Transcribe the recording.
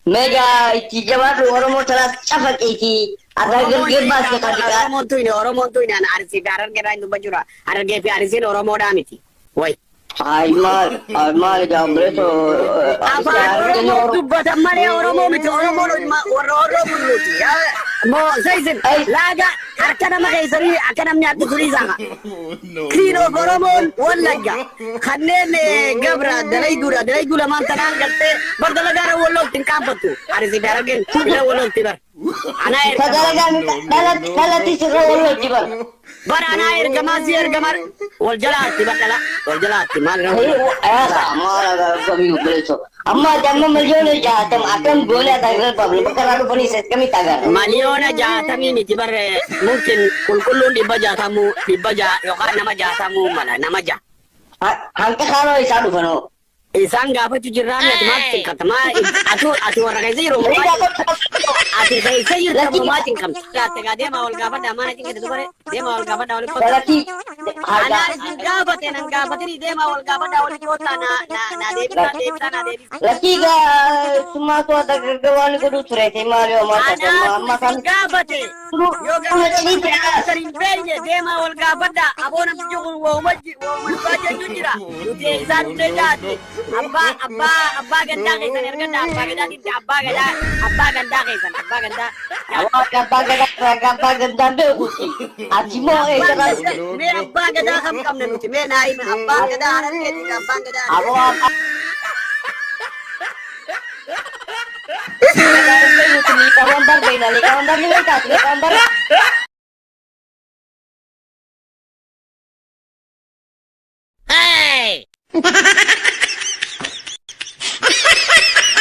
Mega iki jawab Oromo telah capak iki. Ada gerbas ke tadi kan. Oromo tu ini anak arsi garan gerai itu bajura. Ada gepi arsi Oromo damiti. Woi. Aimal jambre so. Apa Oromo tu bata mare Oromo miti Oromo Oromo luti ya. Mo zaizin laga harkana makai sari akan nyatu tulisan. Kino Oromo wallaga. Khanne gabra dalai gula mantanan gatte bardalagara wollo tin kampatu. Arsi garan gel wollo tibar. Anair Dalat tisir wollo tibar. Bar anair gamar wal jalati bakala wal jalati mal Sama kami beleso. Amma jamma milyone jahatam akan boleh ada problem kalau pun set kami tagar. Maliona jahatam ini tibar mungkin kulkulun di baja yokan nama jahatamu mana nama jah. Hangke kalau isadu kono. Isang apa tu jirani atau macam kata atu orang kayak zero. Ati saya rumah macam kam. Kata dia mau gaban dah mana cing itu bare. Dia mau gaban dah oleh kota. Berarti Anak gaban tenan gaban ini dia mau gaban dah oleh kota na dewi. laki ga semua tu ada kerjaan kudu surat email Anak kan gaban te. Yoga ini sering beli dia mau gaban dah. Abona tujuh wong baca jujira. Dia satu dejati. Abba ganda kay san erganda abba ganda kay san abba ganda awak kapag ganda uti ajimo cara me abba ganda kam nanuti me naim abba ganda haran ke ti abba ganda awak kawan ni kawan hey